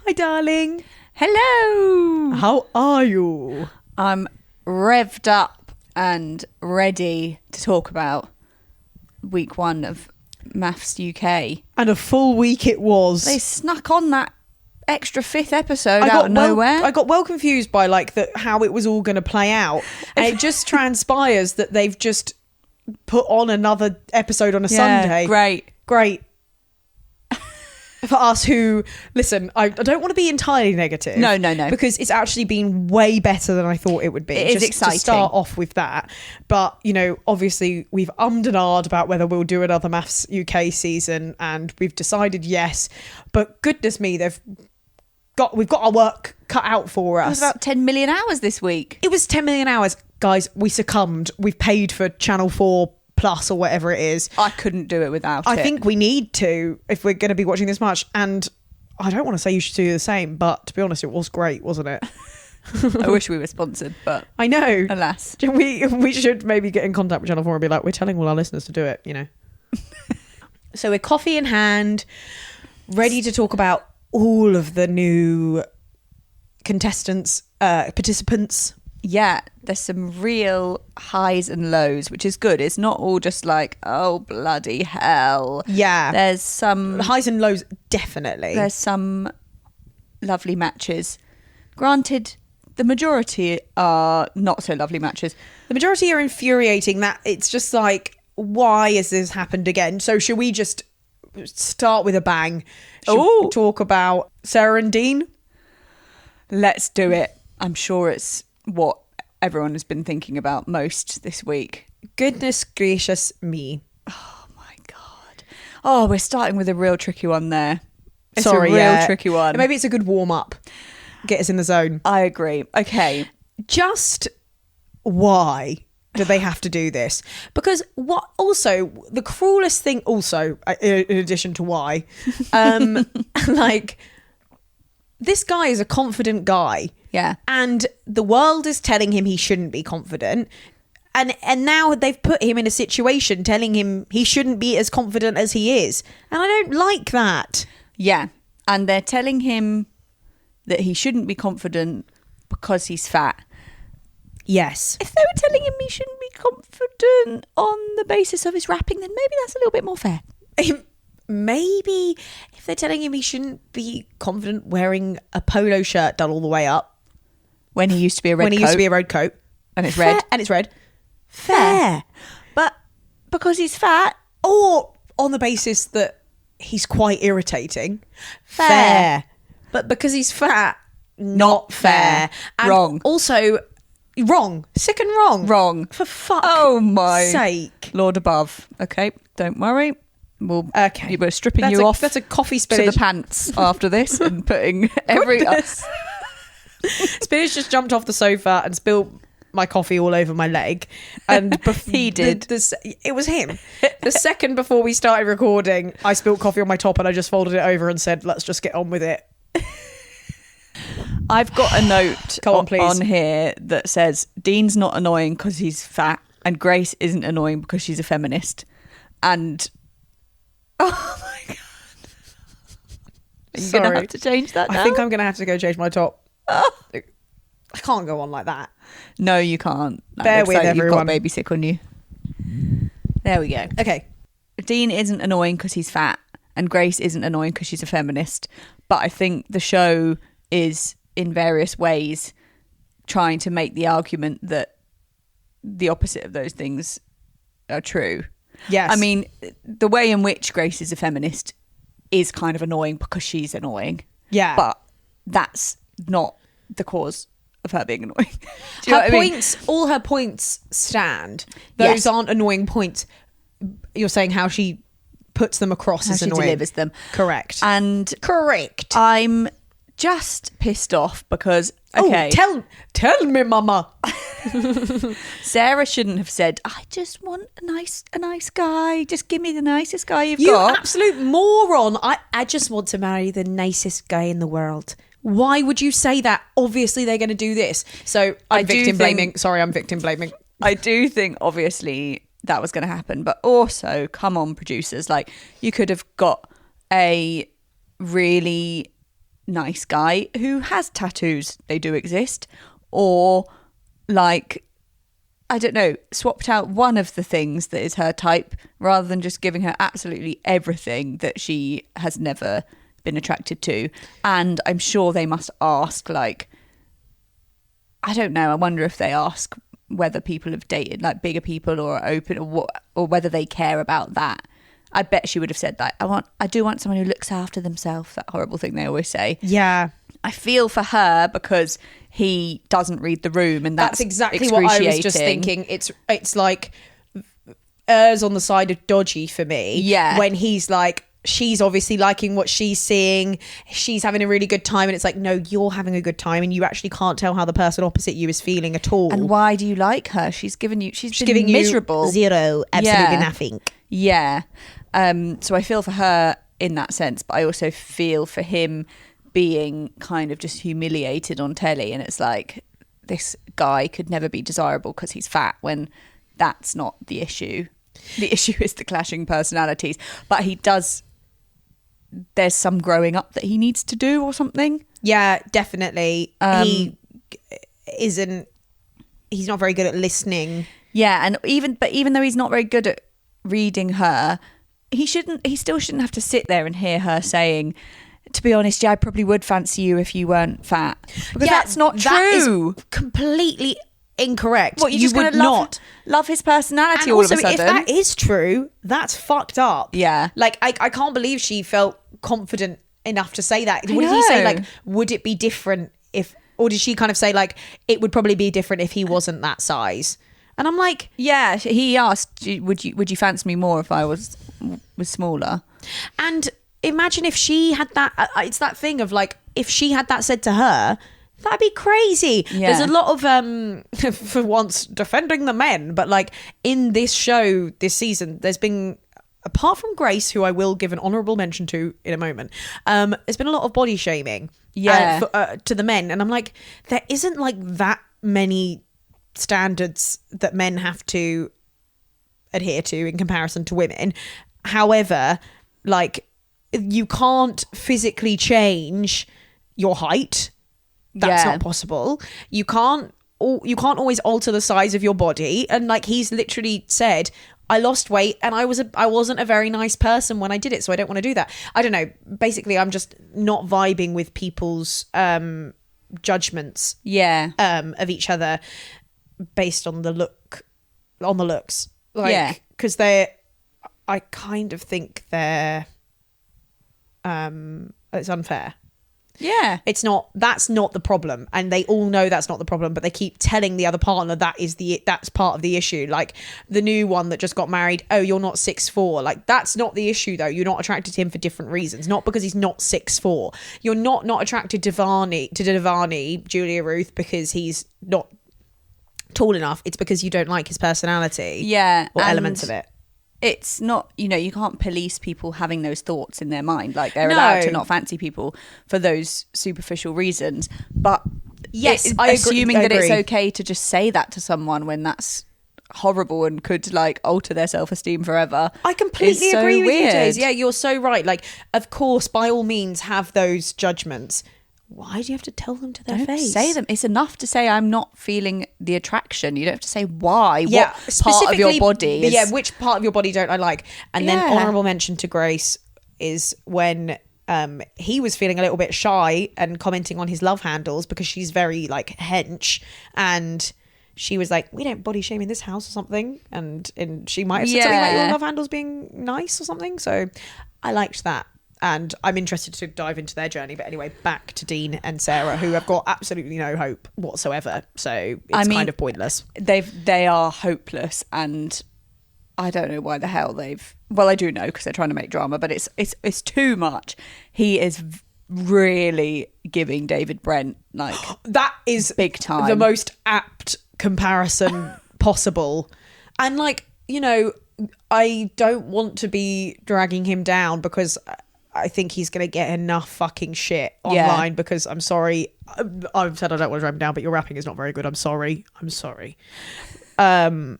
Hi, darling. Hello. How are you? I'm revved up and ready to talk about week 1 of MAFS UK. And a full week it was. They snuck on that extra 5th episode out of nowhere. I got well confused by how it was all going to play out. And it just transpires that they've just put on another episode on a Sunday. Great. For us who, listen, I don't want to be entirely negative. No. Because it's actually been way better than I thought it would be. It is exciting. To start off with that. But, obviously we've ummed and ahed about whether we'll do another MAFS UK season, and we've decided yes. But goodness me, we've got our work cut out for us. It was about 10 million hours this week. It was 10 million hours. Guys, we succumbed. We've paid for Channel 4 Plus or whatever it is. I couldn't do it without it. I think we need to if we're going to be watching this much. And I don't want to say you should do the same, but to be honest, it was great, wasn't it? I wish we were sponsored, but I know. Alas. We should maybe get in contact with Channel 4 and be like, we're telling all our listeners to do it, So we're coffee in hand, ready to talk about all of the new participants. Yeah, there's some real highs and lows, which is good. It's not all just like, oh, bloody hell. Yeah. There's some highs and lows, definitely. There's some lovely matches. Granted, the majority are not so lovely matches. The majority are infuriating. That it's just like, why has this happened again? So should we just start with a bang? Should we talk about Sarah and Dean? Let's do it. I'm sure it's what everyone has been thinking about most this week. Goodness gracious me. Oh my God. Oh, we're starting with a real tricky one there. It's a tricky one. Maybe it's a good warm up. Get us in the zone. I agree. Okay. Just why do they have to do this? Because what also, the cruelest thing also, in addition to why, this guy is a confident guy. Yeah. And the world is telling him he shouldn't be confident. And now they've put him in a situation telling him he shouldn't be as confident as he is. And I don't like that. Yeah. And they're telling him that he shouldn't be confident because he's fat. Yes. If they were telling him he shouldn't be confident on the basis of his rapping, then maybe that's a little bit more fair. Maybe if they're telling him he shouldn't be confident wearing a polo shirt done all the way up. When he used to be a red coat. Used to be a red coat. And it's red. And it's red. Fair. But because he's fat. Or on the basis that he's quite irritating. Fair. But because he's fat, not fair. And wrong. Also, wrong. Sick and wrong. Wrong. For fuck's sake. Lord above. Okay, don't worry. We're stripping you off. That's a coffee spinach. To the pants after this and putting every... Spinach just jumped off the sofa and spilled my coffee all over my leg. And he did. It was him. The second before we started recording, I spilled coffee on my top and I just folded it over and said, let's just get on with it. I've got a note on here that says Dean's not annoying because he's fat and Grace isn't annoying because she's a feminist. And oh my God. Are you going to have to change that now? I think I'm going to have to go change my top. I can't go on like that. No, you can't. Bear with everyone. You've got baby sick on you. There we go. Okay. Dean isn't annoying because he's fat and Grace isn't annoying because she's a feminist. But I think the show is in various ways trying to make the argument that the opposite of those things are true. Yes. I mean, the way in which Grace is a feminist is kind of annoying because she's annoying. Yeah. But that's not the cause of her being annoying. All her points stand. Those aren't annoying points. You're saying how she puts them across as annoying. How she delivers them. Correct. Correct. I'm just pissed off because, okay. Oh, tell me, mama. Sarah shouldn't have said, I just want a nice guy. Just give me the nicest guy you've got. You absolute moron. I just want to marry the nicest guy in the world. Why would you say that? Obviously, they're going to do this. So I'm victim blaming. I do think, obviously, that was going to happen. But also, come on, producers. Like, you could have got a really nice guy who has tattoos, they do exist, or like, I don't know, swapped out one of the things that is her type rather than just giving her absolutely everything that she has never been attracted to. And I'm sure they must ask, like, I don't know, I wonder if they ask whether people have dated like bigger people or are open, or whether they care about that. I bet she would have said that. I do want someone who looks after themselves, that horrible thing they always say. Yeah. I feel for her because he doesn't read the room, and that's exactly what I was just thinking. It's like errs on the side of dodgy for me. Yeah. When he's like, she's obviously liking what she's seeing, she's having a really good time, and it's like, no, you're having a good time and you actually can't tell how the person opposite you is feeling at all. And why do you like her? She's been giving miserable. You zero, absolutely nothing. Yeah. So I feel for her in that sense, but I also feel for him being kind of just humiliated on telly, and it's like, this guy could never be desirable because he's fat, when that's not the issue. The issue is the clashing personalities. But there's some growing up that he needs to do or something. Yeah, definitely. He's not very good at listening. Yeah, and even though he's not very good at reading her, he still shouldn't have to sit there and hear her saying, to be honest, yeah, I probably would fancy you if you weren't fat. Because that's not true. That is completely incorrect. What, you just would not love his personality and all also, of a sudden? if that is true, that's fucked up. Yeah. Like, I can't believe she felt confident enough to say that. What did he say? Like, would it be different if, or did she kind of say like, it would probably be different if he wasn't that size? And I'm like, yeah, he asked, would you fancy me more if I was smaller? And imagine if she had that, it's that thing of like, if she had that said to her, that'd be crazy. Yeah. There's a lot of for once defending the men, but like in this show this season, there's been, apart from Grace, who I will give an honourable mention to in a moment, there's been a lot of body shaming to the men, and I'm like, there isn't like that many standards that men have to adhere to in comparison to women. However, like, you can't physically change your height. That's not possible. You can't always alter the size of your body. And like, he's literally said, I lost weight and I wasn't a very nice person when I did it, so I don't want to do that. I don't know. Basically, I'm just not vibing with people's judgments of each other based on the looks. Like, because I kind of think it's unfair. Yeah. That's not the problem. And they all know that's not the problem, but they keep telling the other partner that's part of the issue. Like the new one that just got married, oh, you're not 6'4". Like, that's not the issue though. You're not attracted to him for different reasons. Not because he's not 6'4". You're not attracted to Devani, Julia Ruth, because he's not tall enough. It's because you don't like his personality. Yeah. Or elements of it. It's not, you can't police people having those thoughts in their mind. Like, they're allowed to not fancy people for those superficial reasons. But yes, assuming that it's okay to just say that to someone when that's horrible and could like alter their self-esteem forever. I completely agree with you, Daisy. Yeah, you're so right. Like, of course, by all means, have those judgments. Why do you have to tell them to their face? Say them. It's enough to say, I'm not feeling the attraction. You don't have to say why. Yeah, what part of your body is... Yeah, which part of your body don't I like? And then honourable mention to Grace is when he was feeling a little bit shy and commenting on his love handles because she's very like hench, and she was like, we don't body shame in this house or something, and she might have said something like your love handles being nice or something. So I liked that. And I'm interested to dive into their journey. But anyway, back to Dean and Sarah, who have got absolutely no hope whatsoever. So it's kind of pointless. They are hopeless, and I don't know why the hell well, I do know because they're trying to make drama, but it's too much. He is really giving David Brent like that is big time, the most apt comparison possible. And like, I don't want to be dragging him down because I think he's going to get enough fucking shit online because I'm sorry. I've said I don't want to drag him down, but your rapping is not very good. I'm sorry. And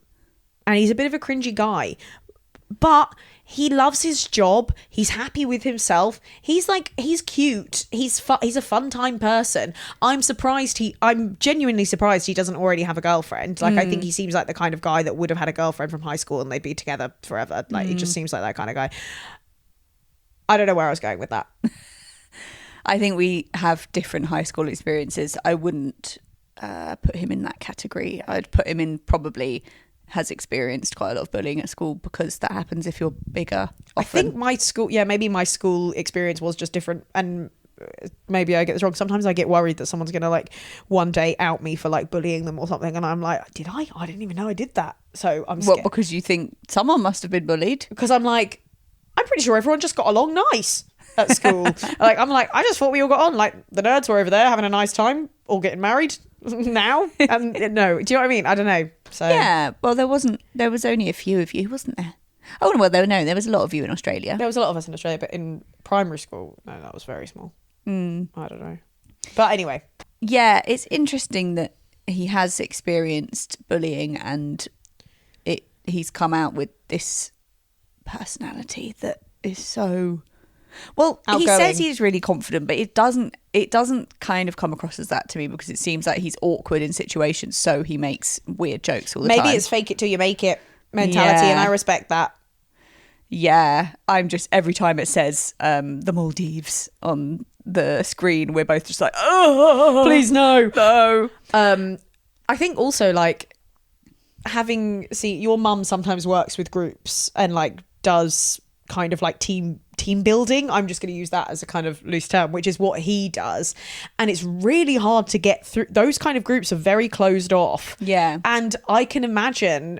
he's a bit of a cringy guy. But he loves his job. He's happy with himself. He's cute. He's a fun time person. I'm genuinely surprised he doesn't already have a girlfriend. Like, I think he seems like the kind of guy that would have had a girlfriend from high school and they'd be together forever. Like, he just seems like that kind of guy. I don't know where I was going with that. I think we have different high school experiences. I wouldn't put him in that category. I'd put him in probably has experienced quite a lot of bullying at school, because that happens if you're bigger often. I think maybe my school experience was just different, and maybe I get this wrong. Sometimes I get worried that someone's gonna like one day out me for like bullying them or something, and I'm like, did I didn't even know I did that. So I'm scared. What, because you think someone must have been bullied? Because I'm pretty sure everyone just got along nice at school. I just thought we all got on. Like, the nerds were over there having a nice time, all getting married now. And no, do you know what I mean? I don't know. So yeah, well, there was only a few of you, wasn't there? Oh, well, there was a lot of you in Australia. There was a lot of us in Australia, but in primary school, no, that was very small. I don't know. But anyway. Yeah, it's interesting that he has experienced bullying, and he's come out with this personality that is so outgoing. He says he's really confident, but it doesn't kind of come across as that to me, because it seems like he's awkward in situations, so he makes weird jokes all the time. Maybe it's fake it till you make it mentality, and I respect that. Yeah, I'm just, every time it says the Maldives on the screen, we're both just like, oh, please no. I think also, like, your mum sometimes works with groups and like does kind of like team building. I'm just going to use that as a kind of loose term, which is what he does, and it's really hard to get through. Those kind of groups are very closed off. Yeah, and I can imagine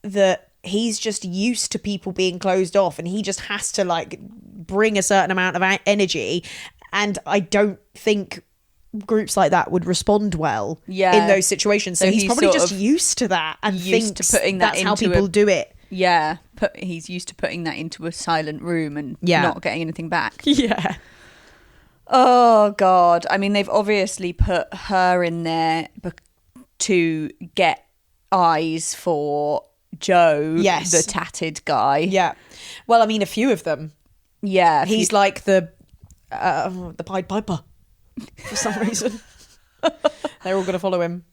that he's just used to people being closed off, and he just has to like bring a certain amount of energy, and I don't think groups like that would respond well in those situations. So he's probably just used to that and thinks that's how people do it. Yeah, he's used to putting that into a silent room and not getting anything back. Yeah. Oh, God. I mean, they've obviously put her in there to get eyes for Joe, the tatted guy. Yeah. Well, I mean, a few of them. Yeah. He's like the Pied Piper for some reason. They're all going to follow him.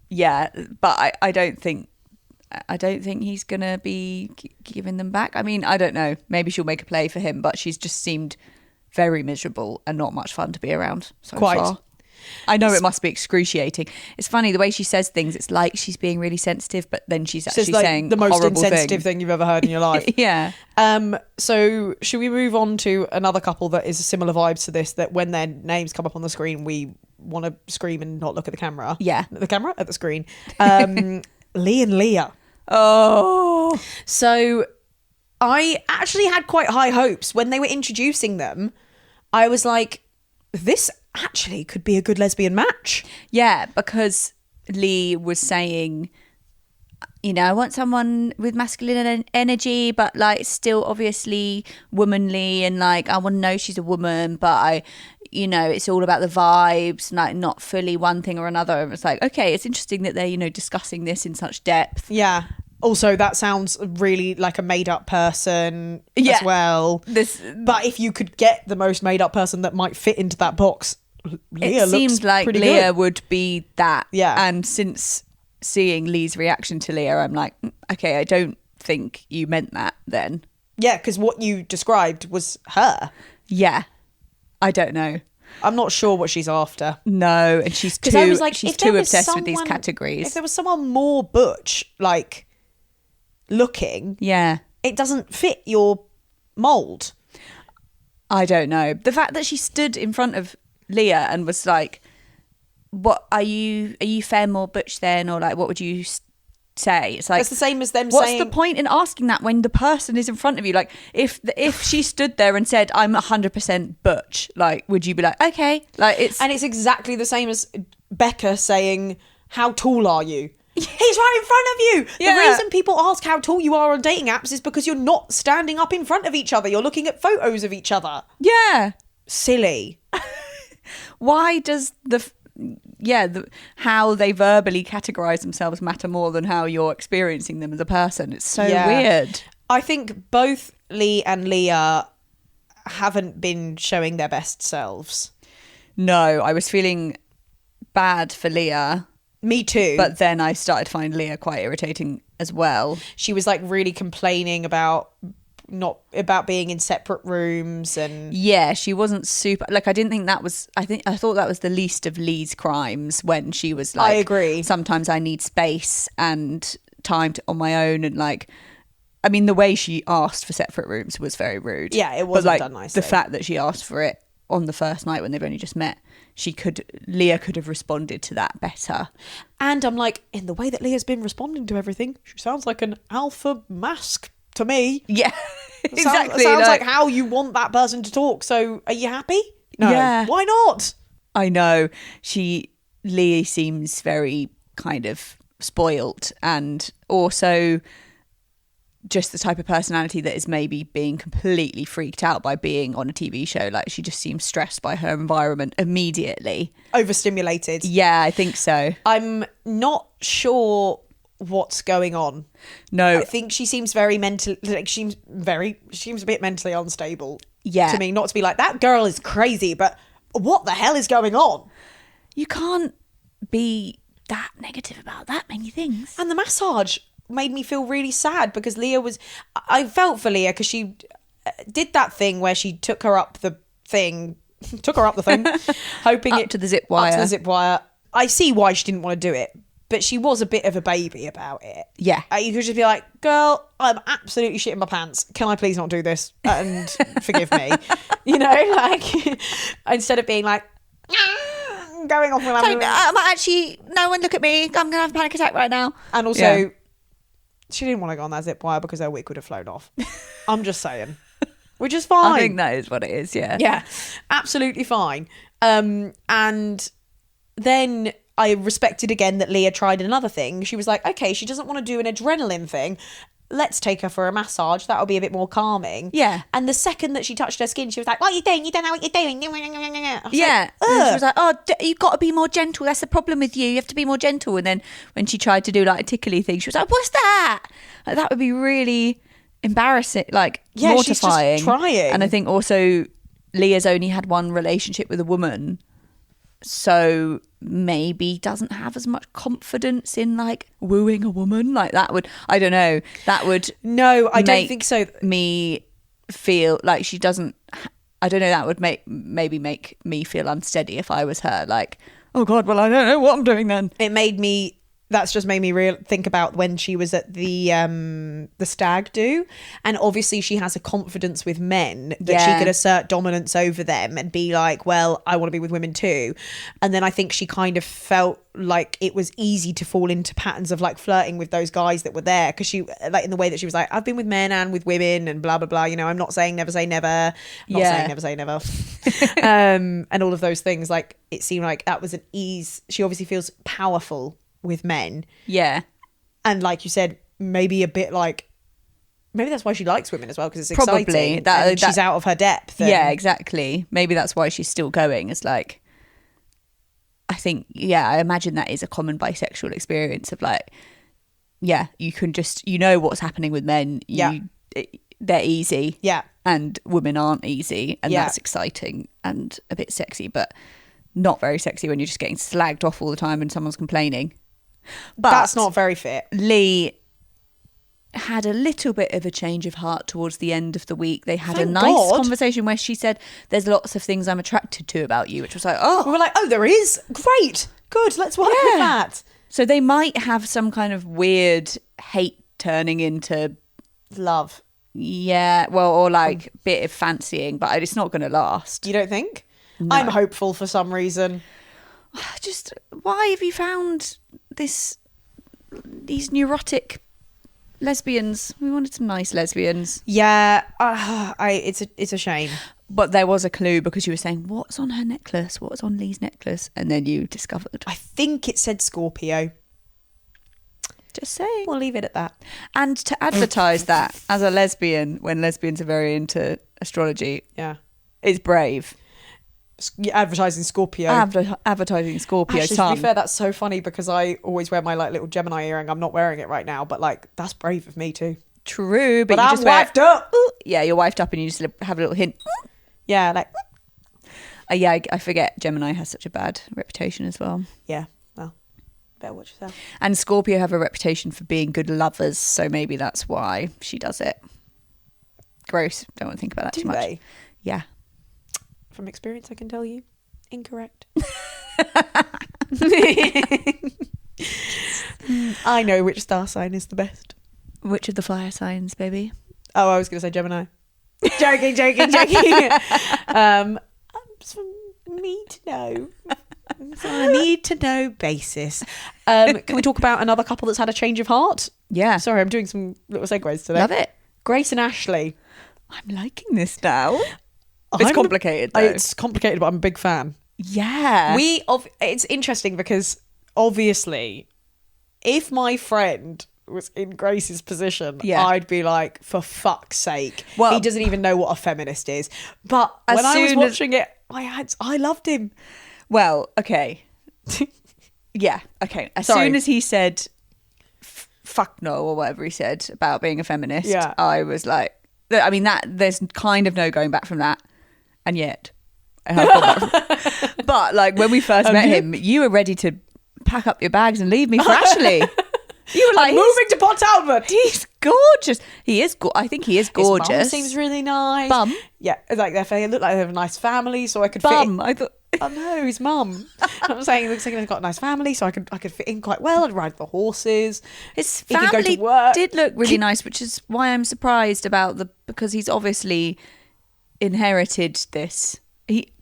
Yeah, but I don't think he's going to be giving them back. I mean, I don't know. Maybe she'll make a play for him, but she's just seemed very miserable and not much fun to be around so far. I know it must be excruciating. It's funny, the way she says things, it's like she's being really sensitive, but then she's actually saying the most insensitive thing you've ever heard in your life. Yeah. So should we move on to another couple that is a similar vibes to this, that when their names come up on the screen, we want to scream and not look at the camera? Yeah. The camera at the screen. Leigh and Leah. Oh. So I actually had quite high hopes when they were introducing them. I was like, this actually could be a good lesbian match. Yeah, because Leigh was saying, you know, I want someone with masculine energy, but like still obviously womanly, and like I want to know she's a woman, but it's all about the vibes, like not fully one thing or another. And it's like, okay, it's interesting that they're, discussing this in such depth. Yeah. Also, that sounds really like a made-up person as well. But if you could get the most made-up person that might fit into that box, Leah it seems like Leah would be that. Yeah. And since seeing Leigh's reaction to Leah, I'm like, okay, I don't think you meant that then. Yeah, because what you described was her. Yeah. I don't know. I'm not sure what she's after. No, and she's too obsessed with these categories. If there was someone more butch, like looking, it doesn't fit your mold. I don't know. The fact that she stood in front of Leah and was like, what are you fair more butch then, or like what would you say? It's like, it's the same as them what's saying, the point in asking that when the person is in front of you? Like if she stood there and said, I'm 100% butch, like would you be like, okay, like it's exactly the same as Becca saying, how tall are you? He's right in front of you. The reason people ask how tall you are on dating apps is because you're not standing up in front of each other. You're looking at photos of each other. Yeah. Silly. Why does how they verbally categorize themselves matter more than how you're experiencing them as a person. It's so weird. I think both Leigh and Leah haven't been showing their best selves. No, I was feeling bad for Leah. Me too. But then I started to find Leah quite irritating as well. She was like really complaining about being in separate rooms, and she wasn't super, like, I didn't think that was, I thought that was the least of Leigh's crimes, when she was like, I agree, sometimes I need space and time on my own, and like, I mean, the way she asked for separate rooms was very rude. Yeah, it wasn't done nicely. The fact that she asked for it on the first night when they've only just met, Leah could have responded to that better. And I'm like, in the way that Leah's been responding to everything, she sounds like an alpha mask to me. Yeah, exactly. Sounds like how you want that person to talk. So are you happy? No. Yeah. Why not? I know. Leah seems very kind of spoilt, and also just the type of personality that is maybe being completely freaked out by being on a TV show. Like, she just seems stressed by her environment immediately. Overstimulated. Yeah, I think so. I'm not sure what's going on. No. I think she seems very mentally, like, she seems a bit mentally unstable. Yeah. To me, not to be like, that girl is crazy, but what the hell is going on? You can't be that negative about that many things. And the massage made me feel really sad, because I felt for Leah, because she did that thing where she took her up the thing, hoping up to the zip wire. I see why she didn't want to do it, but she was a bit of a baby about it. Yeah. You could just be like, girl, I'm absolutely shitting my pants. Can I please not do this? And forgive me. You know, like, instead of being like, going off. No one look at me. I'm going to have a panic attack right now. And also, she didn't want to go on that zip wire because her wig would have flown off. I'm just saying. Which is fine. I think that is what it is, yeah. Yeah, absolutely fine. And then I respected again that Leah tried another thing. She was like, okay, she doesn't want to do an adrenaline thing. Let's take her for a massage. That'll be a bit more calming. Yeah. And the second that she touched her skin, she was like, what are you doing? You don't know what you're doing. Yeah. Like, she was like, oh, you've got to be more gentle. That's the problem with you. You have to be more gentle. And then when she tried to do like a tickly thing, she was like, what's that? Like, that would be really embarrassing, like mortifying. She's just trying. And I think also Leah's only had one relationship with a woman, so maybe doesn't have as much confidence in like wooing a woman. Like, that would, I don't know, that would no, I don't think so. Me feel like she doesn't, I don't know, that would make me feel unsteady if I was her. Like, oh God, well, I don't know what I'm doing then. That's just made me think about when she was at the stag do, and obviously she has a confidence with men that she could assert dominance over them and be like, well, I want to be with women too. And then I think she kind of felt like it was easy to fall into patterns of like flirting with those guys that were there, because she, like, in the way that she was like, I've been with men and with women and blah blah blah, you know, I'm not saying never say never, saying never say never. And all of those things, like, it seemed like that was an ease. She obviously feels powerful with men, and like you said, maybe a bit like, maybe that's why she likes women as well, because it's exciting. Probably that she's out of her depth. Yeah, exactly. Maybe that's why she's still going. It's like, I think, I imagine that is a common bisexual experience of like, you can just, you know what's happening with men. They're easy. Yeah. And women aren't easy, and that's exciting and a bit sexy, but not very sexy when you're just getting slagged off all the time and someone's complaining. But that's not very fit. Leigh had a little bit of a change of heart towards the end of the week. They had a nice conversation where she said, there's lots of things I'm attracted to about you, which was like, we were like, oh, there is? Great. Good. Let's work with that. So they might have some kind of weird hate turning into love. Yeah. Well, or like bit of fancying, but it's not going to last. You don't think? No. I'm hopeful for some reason. Just, why have you found these neurotic lesbians? We wanted some nice lesbians. Yeah, it's a shame. But there was a clue, because you were saying, what's on her necklace? What's on Leigh's necklace? And then you discovered. I think it said Scorpio. Just saying. We'll leave it at that. And to advertise that as a lesbian, when lesbians are very into astrology, yeah, is brave. Advertising Scorpio. Advertising Scorpio. Actually, to be fair, that's so funny because I always wear my like little Gemini earring. I'm not wearing it right now, but like that's brave of me too. True, but you I'm just wifed up. Yeah, you're wifed up and you just have a little hint. Yeah, like. Yeah, I forget Gemini has such a bad reputation as well. Yeah, well, better watch yourself. And Scorpio have a reputation for being good lovers, so maybe that's why she does it. Gross. Don't want to think about that too much. They? Yeah. From experience, I can tell you, incorrect. I know which star sign is the best. Which of the fire signs, baby? Oh, I was going to say Gemini. joking. For me to know. So on a need to know basis. Can we talk about another couple that's had a change of heart? Yeah. Sorry, I'm doing some little segues today. Love it. Grace and Ashley. I'm liking this now. It's complicated though. It's complicated, but I'm a big fan. Yeah. It's interesting because obviously if my friend was in Grace's position, I'd be like, for fuck's sake, well, he doesn't even know what a feminist is. But when I was watching it, I loved him. Well, okay. Yeah, okay. As soon as he said fuck no or whatever he said about being a feminist, I was like, I mean, that there's kind of no going back from that. And yet I have gone back from that. But like when we first met him, you were ready to pack up your bags and leave me for Ashley. You were like, moving to Port Talbot. He's gorgeous. He is. I think he is gorgeous. His mum seems really nice. Bum. Yeah, like they look like they have a nice family, so I could bum. Fit I thought. Oh no, his mum. I'm saying it looks like they've got a nice family, so I could fit in quite well. I'd ride the horses. His family did look really nice, which is why I'm surprised about because he's obviously inherited this.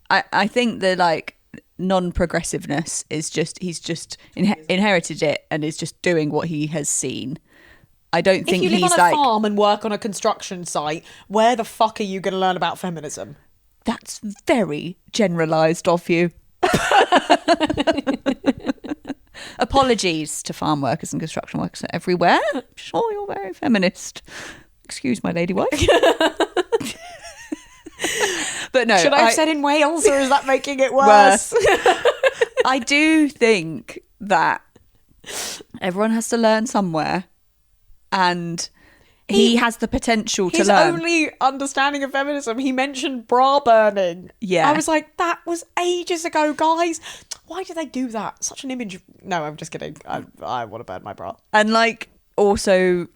I think the like non-progressiveness is just he's just inherited it and is just doing what he has seen. I don't think he's like... If you live on a farm and work on a construction site, where the fuck are you going to learn about feminism? That's very generalised of you. Apologies to farm workers and construction workers everywhere. I'm sure you're very feminist. Excuse my lady wife. But no, should I have said in Wales, or is that making it worse? I do think that everyone has to learn somewhere, and he has the potential to learn. His only understanding of feminism, he mentioned bra burning. Yeah. I was like, that was ages ago, guys. Why did they do that? Such an image. No, I'm just kidding. I want to burn my bra. And like, also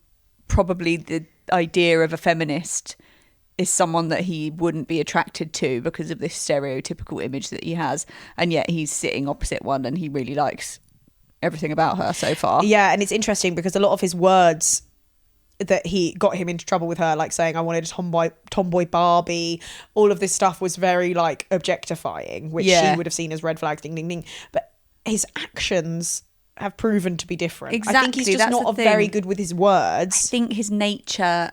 probably the idea of a feminist is someone that he wouldn't be attracted to because of this stereotypical image that he has. And yet he's sitting opposite one and he really likes everything about her so far. Yeah, and it's interesting because a lot of his words that he got him into trouble with her, like saying I wanted a tomboy Barbie, all of this stuff was very like objectifying, which she would have seen as red flags, ding ding ding. But his actions have proven to be different. Exactly. I think he's just not very good with his words. I think his nature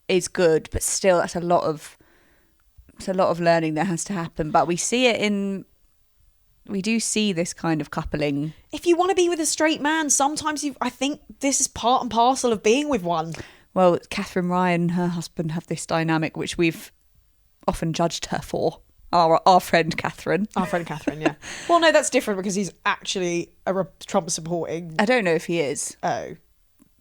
is good, but still it's a lot of learning that has to happen. But we do see this kind of coupling. If you want to be with a straight man, sometimes I think this is part and parcel of being with one. Well, Catherine Ryan and her husband have this dynamic which we've often judged her for. Our friend Catherine. Our friend Catherine, yeah. Well, no, that's different because he's actually a Trump supporting. I don't know if he is. Oh.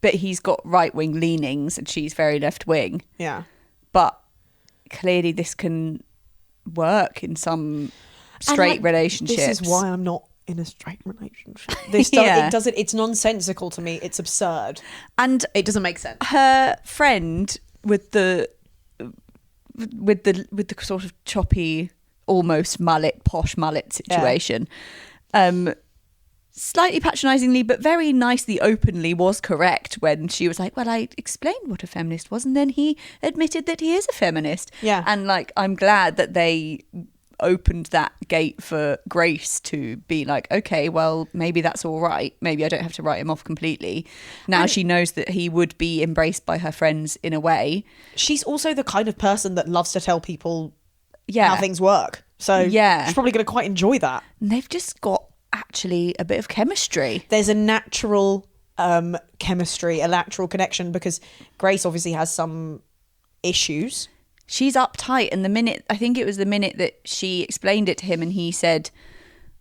But he's got right-wing leanings and she's very left-wing. Yeah. But clearly this can work in some straight relationships. This is why I'm not in a straight relationship. It's nonsensical to me. It's absurd. And it doesn't make sense. Her friend with the sort of choppy, almost posh mullet situation, slightly patronisingly but very nicely openly was correct when she was like, well, I explained what a feminist was and then he admitted that he is a feminist. Yeah. And like, I'm glad that they opened that gate for Grace to be like, okay, well, maybe that's all right. Maybe I don't have to write him off completely. Now she knows that he would be embraced by her friends in a way. She's also the kind of person that loves to tell people how things work. So she's probably going to quite enjoy that. And they've just got actually a bit of chemistry. There's a natural chemistry, a natural connection, because Grace obviously has some issues. she's uptight. And I think it was the minute that she explained it to him and he said,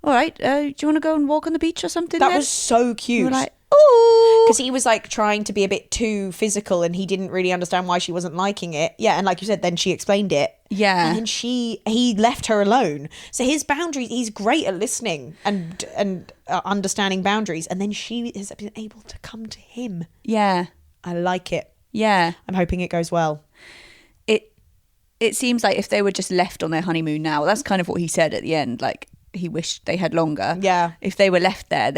all right, do you want to go and walk on the beach or something? That was so cute. We were like, ooh. Because he was like trying to be a bit too physical and he didn't really understand why she wasn't liking it. Yeah, and like you said, then she explained it. Yeah. And he left her alone. So his boundaries, he's great at listening and understanding boundaries. And then she has been able to come to him. Yeah. I like it. Yeah. I'm hoping it goes well. It seems like if they were just left on their honeymoon now, that's kind of what he said at the end, like he wished they had longer. Yeah. If they were left there,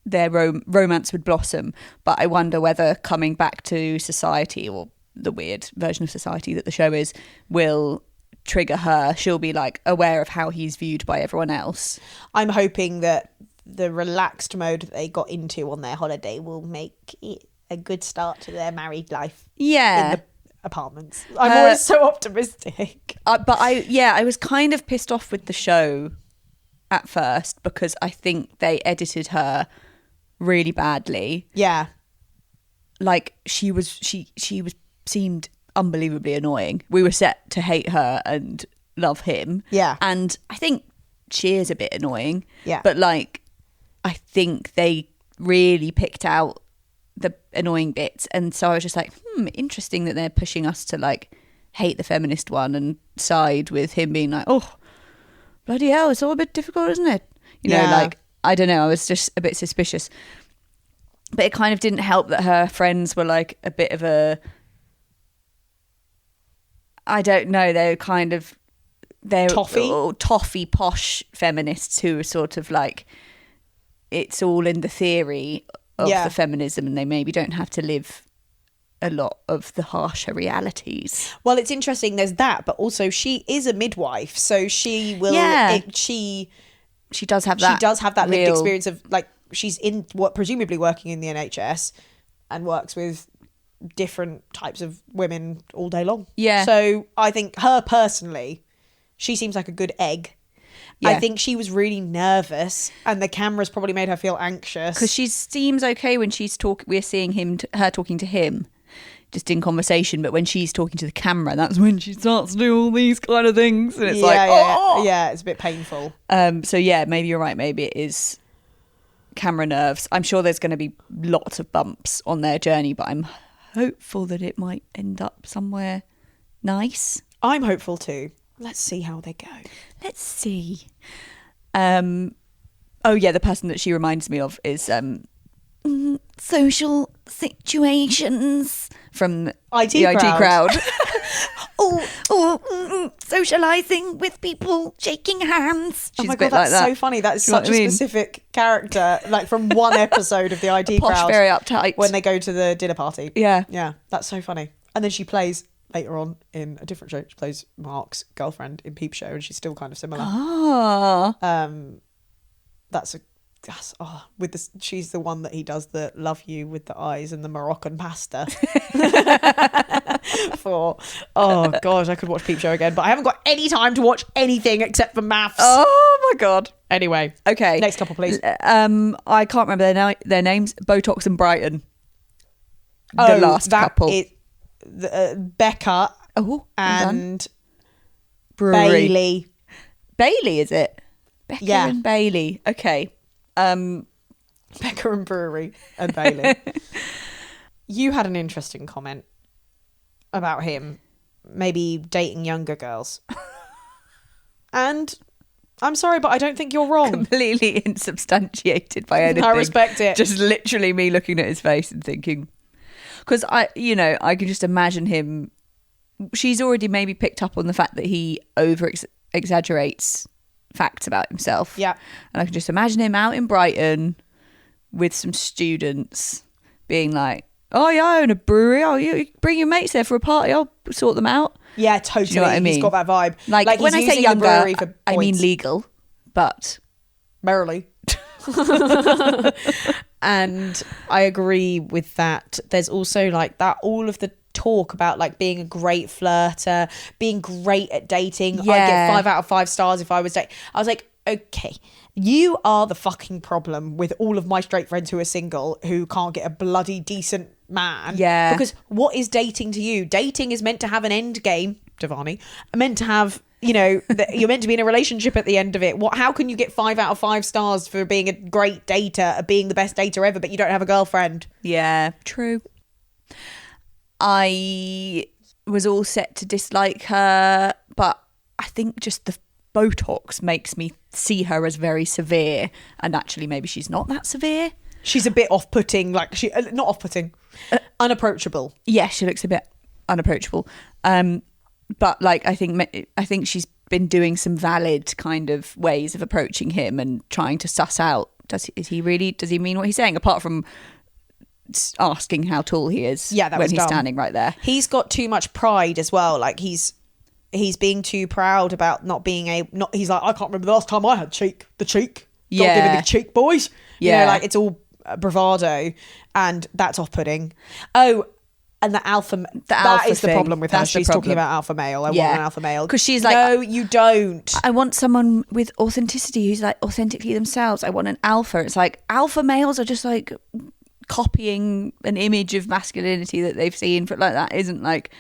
their romance would blossom. But I wonder whether coming back to society, or the weird version of society that the show is, will trigger her. She'll be like aware of how he's viewed by everyone else. I'm hoping that the relaxed mode that they got into on their holiday will make it a good start to their married life. Yeah. In the apartments. I'm always so optimistic. But I was kind of pissed off with the show at first because I think they edited her really badly. Yeah. Like she seemed unbelievably annoying. We were set to hate her and love him. Yeah. And I think she is a bit annoying. Yeah. But like I think they really picked out the annoying bits, and so I was just like, interesting that they're pushing us to like hate the feminist one and side with him being like, oh bloody hell, it's all a bit difficult, isn't it? You know, like I don't know, I was just a bit suspicious. But it kind of didn't help that her friends were like a bit of a, I don't know, they're toffee posh feminists who are sort of like, it's all in the theory of the feminism, and they maybe don't have to live a lot of the harsher realities. Well, it's interesting, there's that, but also she is a midwife, so she will she does have that lived experience of like, she's in presumably working in the NHS and works with different types of women all day long. Yeah. So I think her personally, she seems like a good egg. Yeah. I think she was really nervous, and the cameras probably made her feel anxious. Because she seems okay when she's we're seeing her talking to him, just in conversation. But when she's talking to the camera, that's when she starts to do all these kind of things, and it's it's a bit painful. So yeah, maybe you're right. Maybe it is camera nerves. I'm sure there's going to be lots of bumps on their journey, but I'm hopeful that it might end up somewhere nice. I'm hopeful too. Let's see how they go. Let's see. The person that she reminds me of is Social Situations from the IT crowd. Socialising with people, shaking hands. She's oh my God, that's so funny. That is such a specific character, like from one episode of the IT crowd. Very uptight. When they go to the dinner party. Yeah. Yeah, that's so funny. And then she plays later on in a different show. She plays Mark's girlfriend in Peep Show, and she's still kind of similar. She's the one that he does the love you with the eyes and the Moroccan pasta for. Oh gosh, I could watch Peep Show again, but I haven't got any time to watch anything except for MAFS. Oh my God. Anyway, okay, next couple please. I can't remember their names. Botox and Brighton. The last couple. Becca and Bailey. Bailey, is it? Becca and Bailey. Okay. Becca and Brewery and Bailey. You had an interesting comment about him maybe dating younger girls. And I'm sorry, but I don't think you're wrong. Completely insubstantiated by anything. I respect it. Just literally me looking at his face and thinking, because I can just imagine him. She's already maybe picked up on the fact that he exaggerates facts about himself. Yeah. And I can just imagine him out in Brighton with some students being like, oh yeah, I own a brewery. Oh, you bring your mates there for a party. I'll sort them out. Yeah, totally. Do you know what I mean? He's got that vibe. Like when I say younger, I mean legal, but merrily. And I agree with that. There's also like that, all of the talk about like being a great flirter, being great at dating. Yeah. I'd get 5 out of 5 stars if I was dating. I was like, okay, you are the fucking problem with all of my straight friends who are single, who can't get a bloody decent man. Yeah. Because what is dating to you? Dating is meant to have an end game. Devani, are meant to have, you know, you're meant to be in a relationship at the end of it. How can you get 5 out of 5 stars for being a great dater, being the best dater ever, but you don't have a girlfriend? Yeah, true. I was all set to dislike her, but I think just the Botox makes me see her as very severe, and actually maybe she's not that severe. She's a bit off-putting, like not off-putting, unapproachable. Yeah, she looks a bit unapproachable. But like I think she's been doing some valid kind of ways of approaching him and trying to suss out, does he mean what he's saying, apart from asking how tall he is when he's standing right there. He's got too much pride as well. Like he's being too proud about not being he's like, I can't remember the last time I had the cheek. Yeah. Don't give me the cheek, boys. Yeah. You know, like it's all bravado, and that's off-putting. Oh, and the alpha that is the problem with her. She's talking about alpha male. I want an alpha male. Because she's like, no, you don't. I want someone with authenticity who's like authentically themselves. I want an alpha. It's like alpha males are just like copying an image of masculinity that they've seen. But like that isn't like,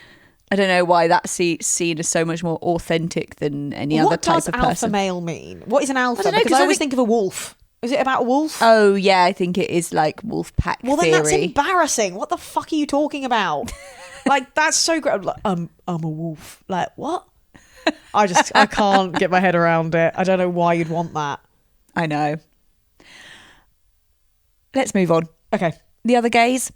I don't know why that's seen as so much more authentic than any other type of person. What does alpha male mean? What is an alpha? Because I always think of a wolf. Is it about a wolf? Oh yeah, I think it is like wolf pack theory. Well, then that's embarrassing. What the fuck are you talking about? Like, that's so great. Like, I'm a wolf. Like, what? I can't get my head around it. I don't know why you'd want that. I know. Let's move on. Okay. The other gays.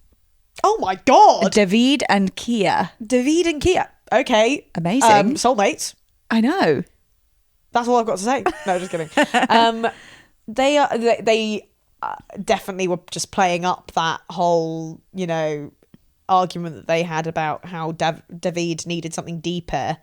Oh my God. David and Kia. David and Kia. Okay. Amazing. Soulmates. I know. That's all I've got to say. No, just kidding. They definitely were just playing up that whole, you know, argument that they had about how David needed something deeper.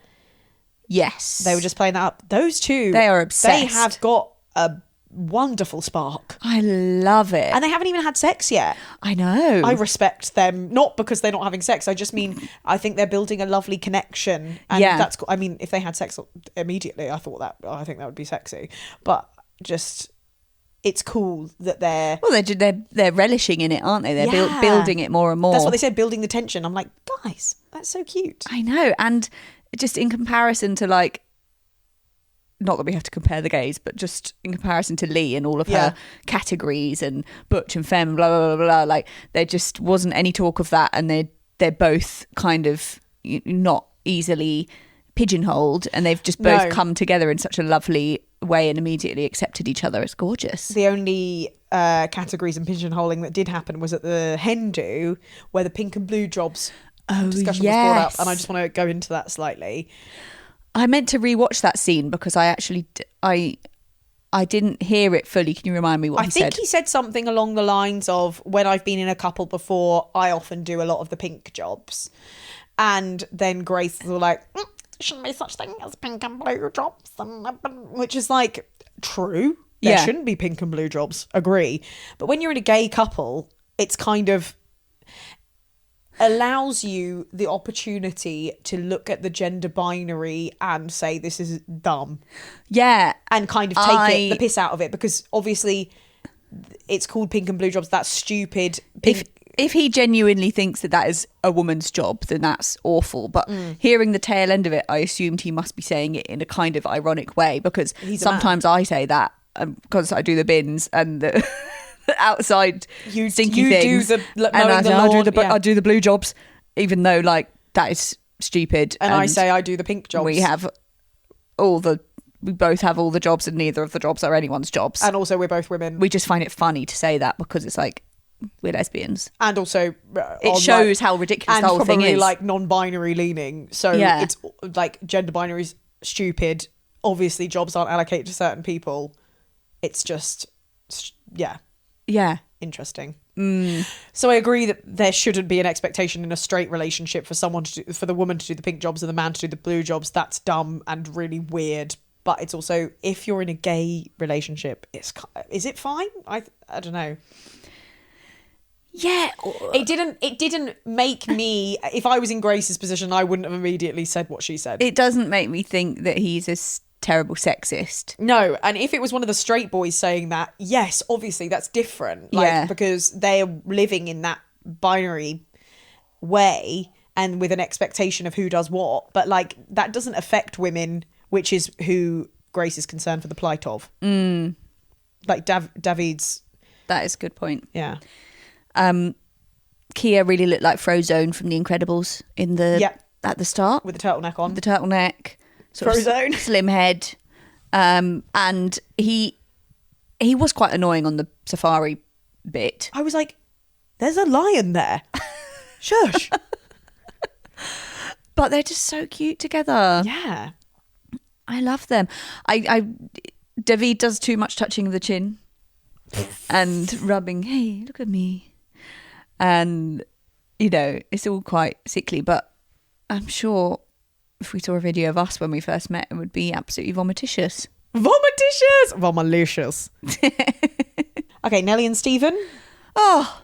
Yes. They were just playing that up. Those two, they are obsessed. They have got a wonderful spark. I love it. And they haven't even had sex yet. I know. I respect them, not because they're not having sex. I just mean, I think they're building a lovely connection. And that's, I mean, if they had sex immediately, I think that would be sexy. But just, it's cool that they're... Well, they're relishing in it, aren't they? They're building it more and more. That's what they said, building the tension. I'm like, guys, that's so cute. I know. And just in comparison to like, not that we have to compare the gays, but just in comparison to Leigh and all of her categories and butch and femme, blah, blah, blah, blah, like there just wasn't any talk of that. And they're both kind of not easily pigeonholed, and they've just both come together in such a lovely way and immediately accepted each other. It's gorgeous. The only categories and pigeonholing that did happen was at the hen do, where the pink and blue jobs discussion was brought up, and I just want to go into that slightly. I meant to rewatch that scene because I actually I didn't hear it fully. Can you remind me what he said? I think he said something along the lines of, when I've been in a couple before, I often do a lot of the pink jobs. And then Grace was like, shouldn't be such thing as pink and blue jobs, which is like true. There shouldn't be pink and blue jobs. Agree. But when you're in a gay couple, it's kind of allows you the opportunity to look at the gender binary and say this is dumb. Yeah. And kind of take the piss out of it, because obviously it's called pink and blue jobs. That's stupid. If he genuinely thinks that is a woman's job, then that's awful. But hearing the tail end of it, I assumed he must be saying it in a kind of ironic way, because sometimes I say that because I do the bins and the outside stinky things. I do the blue jobs, even though like that is stupid. And I say I do the pink jobs. We both have all the jobs, and neither of the jobs are anyone's jobs. And also we're both women. We just find it funny to say that because it's like, we're lesbians. And also it shows how ridiculous the whole thing is. And probably like non-binary leaning. So it's like gender binary is stupid. Obviously jobs aren't allocated to certain people. It's just interesting. So I agree that there shouldn't be an expectation in a straight relationship for for the woman to do the pink jobs and the man to do the blue jobs. That's dumb and really weird. But it's also, if you're in a gay relationship, is it fine? I don't know. Yeah. It didn't make me, if I was in Grace's position, I wouldn't have immediately said what she said. It doesn't make me think that he's a terrible sexist. No, and if it was one of the straight boys saying that, yes, obviously that's different. Because they're living in that binary way, and with an expectation of who does what. But like that doesn't affect women, which is who Grace is concerned for the plight of. Like David's. That is a good point. Yeah. Kia really looked like Frozone from The Incredibles at the start. With the turtleneck on. The turtleneck. Frozone. Slim head. And he was quite annoying on the safari bit. I was like, there's a lion there. Shush. But they're just so cute together. Yeah. I love them. David does too much touching of the chin and rubbing, hey, look at me. And, you know, it's all quite sickly, but I'm sure if we saw a video of us when we first met, it would be absolutely vomiticious. Vomalicious. Okay, Nelly and Steven. Oh,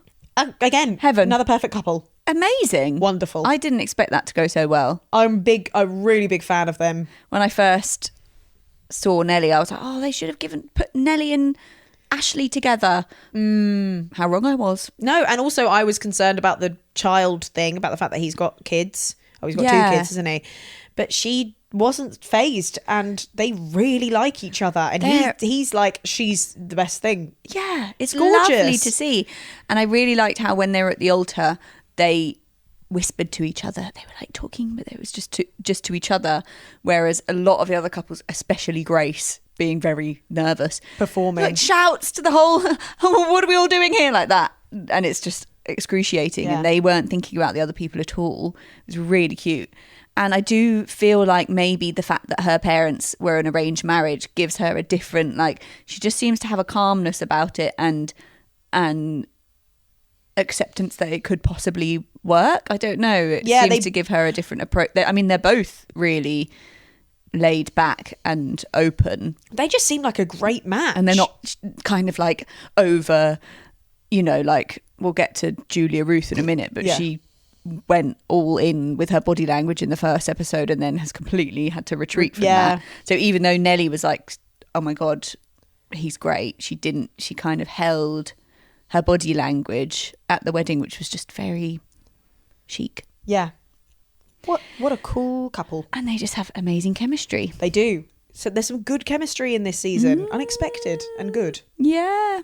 again, heaven. Another perfect couple. Amazing. Wonderful. I didn't expect that to go so well. I'm a really big fan of them. When I first saw Nelly, I was like, oh, they should have put Nelly and Ashley together. How wrong I was. No, and also I was concerned about the child thing, about the fact that he's got kids. Oh, he's got 2 kids, isn't he? But she wasn't phased, and they really like each other. And he's like, she's the best thing. Yeah, it's gorgeous. Lovely to see. And I really liked how when they were at the altar, they whispered to each other. They were like talking, but it was just to each other. Whereas a lot of the other couples, especially Grace, being very nervous, performing, like shouts to the whole, what are we all doing here, like that. And it's just excruciating. And they weren't thinking about the other people at all. It was really cute. And I do feel like maybe the fact that her parents were an arranged marriage gives her a different, like, she just seems to have a calmness about it and acceptance that it could possibly work. I don't know. It seems to give her a different approach. I mean, they're both really laid back and open. They just seem like a great match. And they're not kind of like over, you know, like we'll get to Julia Ruth in a minute, but she went all in with her body language in the first episode and then has completely had to retreat from that. So even though Nelly was like, oh my God, he's great, she kind of held her body language at the wedding, which was just very chic. Yeah. What a cool couple. And they just have amazing chemistry. They do. So there's some good chemistry in this season. Unexpected and good. Yeah.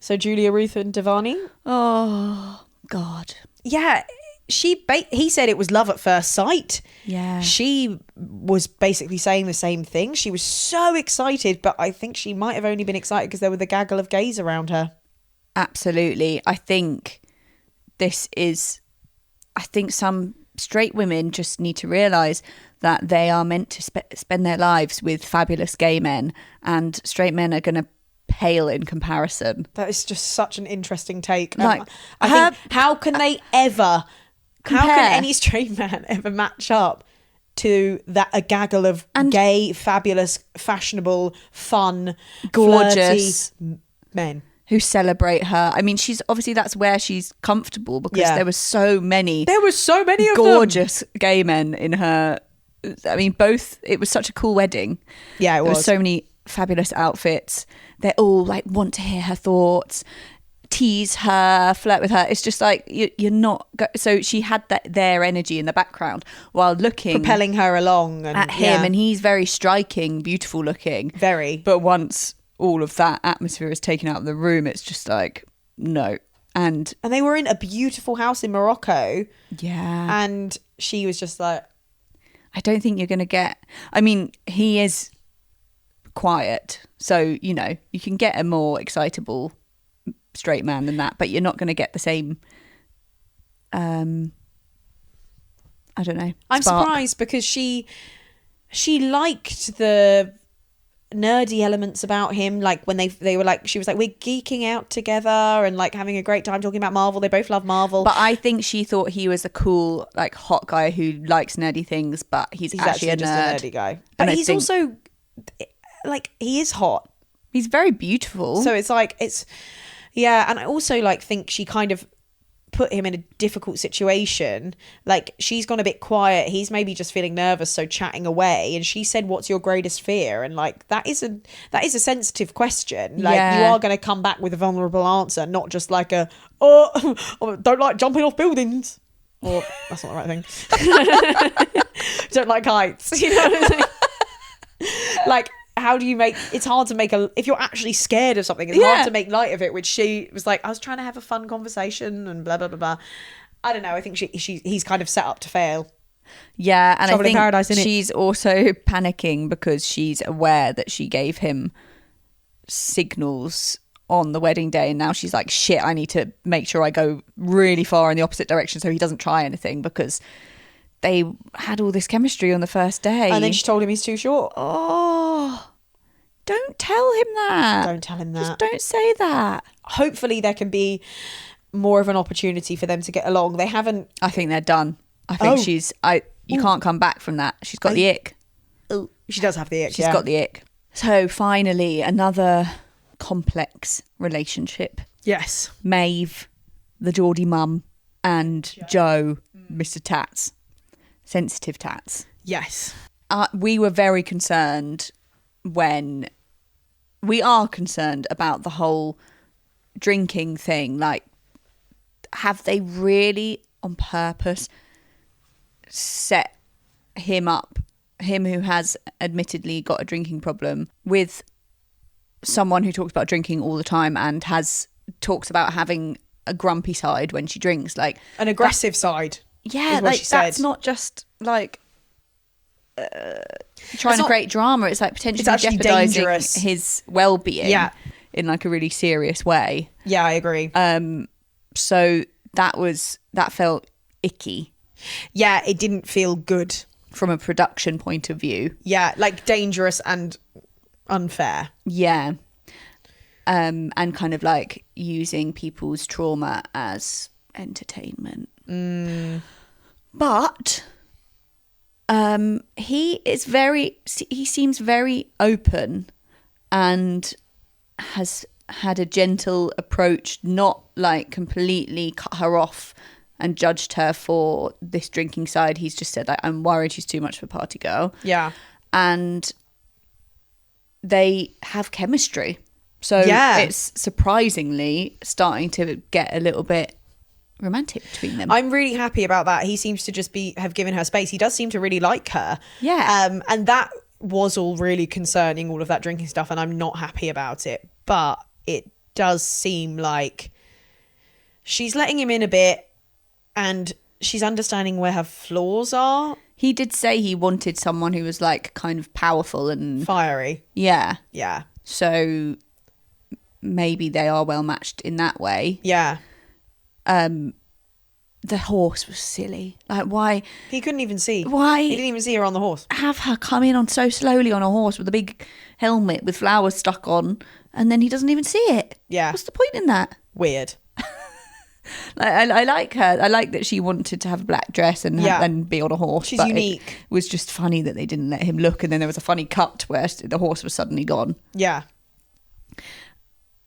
So Julia, Ruth and Devani. Oh, God. Yeah. He said it was love at first sight. Yeah. She was basically saying the same thing. She was so excited, but I think she might have only been excited because there were the gaggle of gays around her. Absolutely. I think some straight women just need to realise that they are meant to spend their lives with fabulous gay men, and straight men are going to pale in comparison. That is just such an interesting take. Like, I think, how can they ever compare? How can any straight man ever match up to a gaggle of gay, fabulous, fashionable, fun, gorgeous men who celebrate her? I mean, that's where she's comfortable, because there were so many of gorgeous gay men in her. I mean, it was such a cool wedding. Yeah, there was so many fabulous outfits. They all like want to hear her thoughts, tease her, flirt with her. It's just like you're not so she had their energy in the background while looking, propelling her along at him. And he's very striking, beautiful looking, very. But once all of that atmosphere is taken out of the room, it's just like, no. And they were in a beautiful house in Morocco. Yeah. And she was just like, I don't think you're going to get... I mean, he is quiet. So, you know, you can get a more excitable straight man than that, but you're not going to get the same... I don't know. I'm surprised because she liked the nerdy elements about him, like when they were like, she was like, we're geeking out together and like having a great time talking about Marvel. They both love Marvel. But I think she thought he was a cool, like, hot guy who likes nerdy things, but he's actually a nerd. Just a nerdy guy. But he's also like, he is hot. He's very beautiful. So it's like, yeah. And I also like think she kind of put him in a difficult situation. Like, she's gone a bit quiet, he's maybe just feeling nervous, so chatting away, and she said, what's your greatest fear? And like, that is a sensitive question. Like, you are going to come back with a vulnerable answer, not just like don't like jumping off buildings. Or that's not the right thing. Don't like heights. You know what I'm saying? Like, how do you make... It's hard to make if you're actually scared of something, it's hard to make light of it, which she was like, I was trying to have a fun conversation and blah, blah, blah, blah. I don't know. I think he's kind of set up to fail. Yeah, and Trouble I think Paradise, she's also panicking because she's aware that she gave him signals on the wedding day, and now she's like, shit, I need to make sure I go really far in the opposite direction so he doesn't try anything, because they had all this chemistry on the first day. And then she told him he's too short. Oh, don't tell him that. Don't tell him that. Just don't say that. Hopefully there can be more of an opportunity for them to get along. They haven't... I think they're done. I think you can't come back from that. She's got the ick. Oh, she does have the ick. She's got the ick. So finally, another complex relationship. Yes. Mave, the Geordie mum, and Joe, Mr. Tats. Sensitive Tats. Yes. We were very concerned when... We are concerned about the whole drinking thing. Like, have they really, on purpose, set him up, him who has admittedly got a drinking problem, with someone who talks about drinking all the time and talks about having a grumpy side when she drinks, like an aggressive side? Yeah, like that's not just like trying to create drama. It's like potentially jeopardizing dangerous. His well-being. Yeah. In like a really serious way. Yeah, I agree. So that felt icky. Yeah, it didn't feel good from a production point of view. Yeah, like dangerous and unfair. Yeah. And kind of like using people's trauma as entertainment. But he seems very open and has had a gentle approach, not like completely cut her off and judged her for this drinking side. He's just said, like, I'm worried she's too much of a party girl. Yeah. And they have chemistry. So it's surprisingly starting to get a little bit romantic between them. I'm really happy about that. He seems to just have given her space. He does seem to really like her. Yeah. And that was all really concerning, all of that drinking stuff, and I'm not happy about it. But it does seem like she's letting him in a bit and she's understanding where her flaws are. He did say he wanted someone who was like kind of powerful and fiery. Yeah. Yeah. So maybe they are well matched in that way. Yeah. The horse was silly. Like, why? He couldn't even see. Why? He didn't even see her on the horse. Have her come in on so slowly on a horse with a big helmet with flowers stuck on, and then he doesn't even see it. Yeah. What's the point in that? Weird. I like her. I like that she wanted to have a black dress and be on a horse. She's unique. It was just funny that they didn't let him look, and then there was a funny cut where the horse was suddenly gone. Yeah.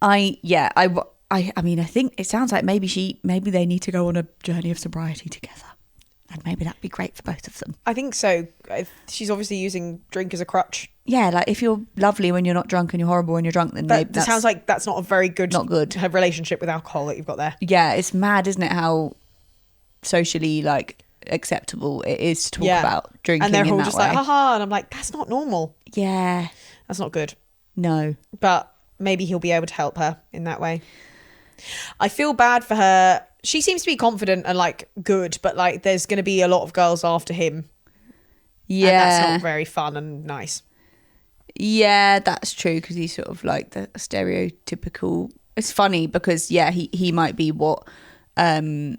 I mean, I think it sounds like maybe they need to go on a journey of sobriety together, and maybe that'd be great for both of them. I think so. She's obviously using drink as a crutch. Yeah, like if you're lovely when you're not drunk and you're horrible when you're drunk, then that sounds like that's not a very good, not relationship with alcohol that you've got there. Yeah, it's mad, isn't it? How socially like acceptable it is to talk about drinking, and they're all just like, haha, and I'm like, that's not normal. Yeah, that's not good. No, but maybe he'll be able to help her in that way. I feel bad for her. She seems to be confident and like good, but like there's going to be a lot of girls after him. Yeah. And that's not very fun and nice. Yeah, that's true, because he's sort of like the stereotypical. It's funny because he might be what the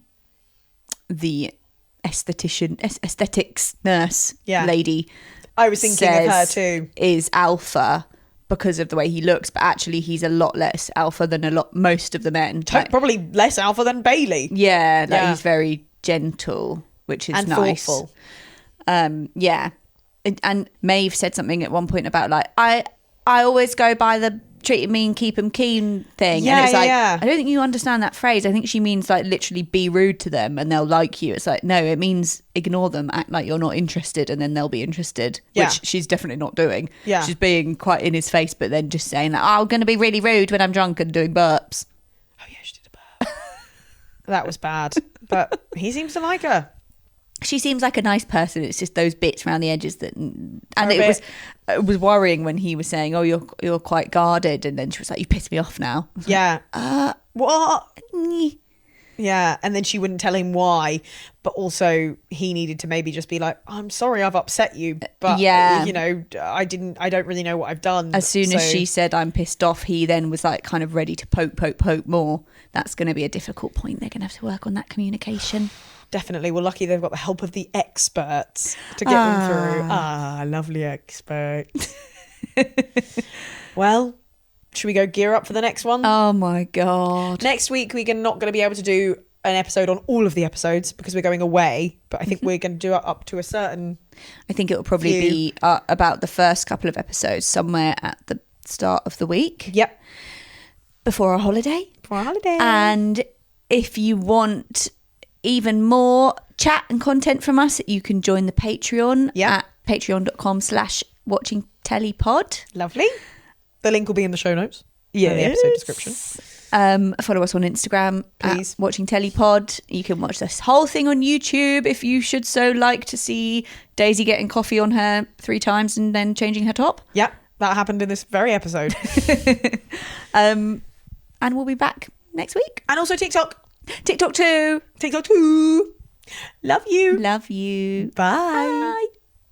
aesthetics nurse lady I was thinking of her too, is alpha because of the way he looks, but actually he's a lot less alpha than most of the men. Probably less alpha than Bailey. Yeah, he's very gentle, which is and nice. Thoughtful. Yeah. And Maeve said something at one point about like, I always go by the treat 'em mean, keep 'em keen thing. Yeah, and it's like, I don't think you understand that phrase. I think she means like literally be rude to them and they'll like you. It's like, no, it means ignore them, act like you're not interested, and then they'll be interested, which she's definitely not doing. Yeah. She's being quite in his face, but then just saying like, I'm going to be really rude when I'm drunk and doing burps. Oh yeah, she did a burp. That was bad. But he seems to like her. She seems like a nice person. It's just those bits around the edges that, and it was worrying when he was saying, "Oh, you're quite guarded," and then she was like, "You pissed me off now." Yeah. Like, what? Yeah, and then she wouldn't tell him why, but also he needed to maybe just be like, "I'm sorry, I've upset you, but you know, I don't really know what I've done." As soon as she said, "I'm pissed off," he then was like kind of ready to poke more. That's going to be a difficult point. They're going to have to work on that communication. Definitely. Well, lucky they've got the help of the experts to get them through. Lovely experts. Well, should we go gear up for the next one? Oh my God. Next week, we're not going to be able to do an episode on all of the episodes because we're going away. But I think we're going to do it up to a certain... I think it will probably be about the first couple of episodes somewhere at the start of the week. Yep. Before our holiday. And if you want even more chat and content from us, you can join the Patreon at patreon.com/watchingtellypod. Lovely. The link will be in the show notes. Yeah, the episode description. Follow us on Instagram, please. @watchingtellypod. You can watch this whole thing on YouTube if you should so like to see Daisy getting coffee on her 3 times and then changing her top. Yeah, that happened in this very episode. And we'll be back next week. And also TikTok. TikTok too. TikTok too. Love you. Love you. Bye.